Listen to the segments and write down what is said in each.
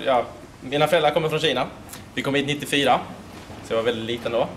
ja, mina föräldrar kommer från Kina. Vi kom hit 94, så jag var väldigt liten då.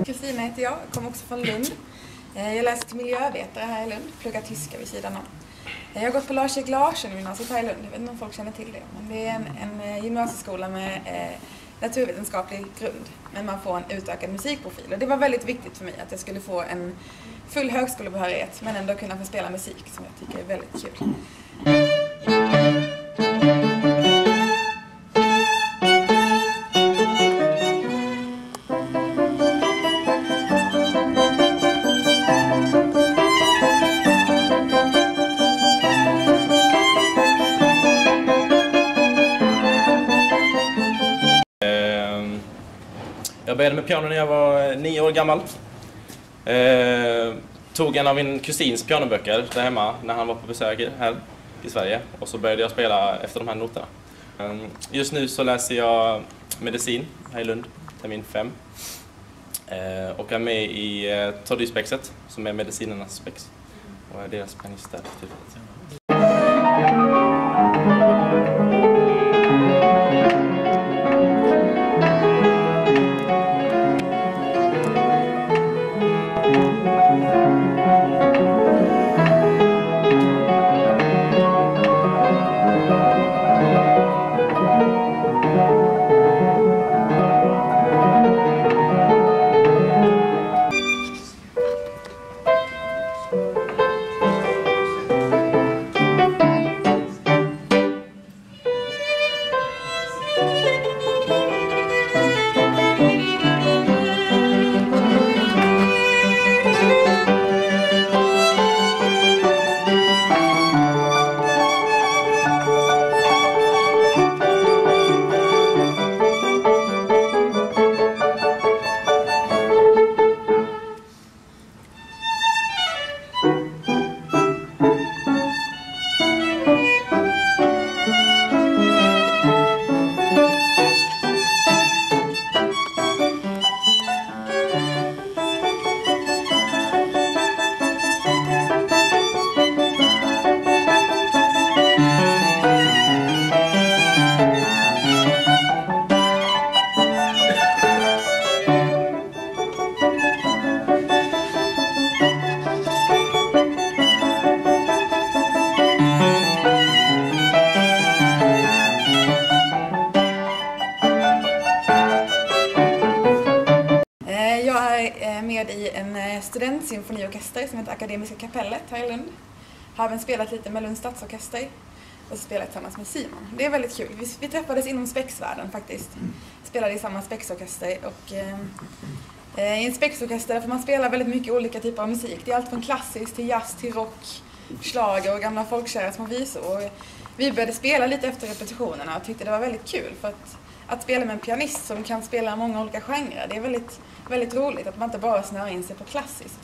Kristina heter jag kommer också från Lund. Jag läser till miljövetare här i Lund, pluggar tyska vid sidan om. Jag har gått på Lars-Erik Larsson-gymnasiet här i Lund, jag vet inte om folk känner till det. Men det är en gymnasieskola med naturvetenskaplig grund, men man får en utökad musikprofil. Och det var väldigt viktigt för mig att jag skulle få en full högskolebehörighet, men ändå kunna få spela musik som jag tycker är väldigt kul. Jag började med piano när jag var 9 år gammal. Tog en av min kusins pianoböcker där hemma när han var på besök här i Sverige. Och så började jag spela efter de här noterna. Just nu så läser jag medicin här i Lund, termin 5. Och är med i Tordyspexet som är medicinernas spex. Och är deras pianist där. Jag är med i en studentsymfoniorkester som heter Akademiska kapellet här i Lund. Har även spelat lite med Lunds stadsorkester och så spelat tillsammans med Simon. Det är väldigt kul. Vi träffades inom spexvärlden faktiskt. Spelade i samma spexorkester och i en spexorkester får man spela väldigt mycket olika typer av musik. Det är allt från klassiskt till jazz till rock, schlager och gamla folkkära små visor. Och vi började spela lite efter repetitionerna och tyckte det var väldigt kul för att spela med en pianist som kan spela många olika genrer. Det är väldigt roligt att man inte bara snör in sig på klassiskt.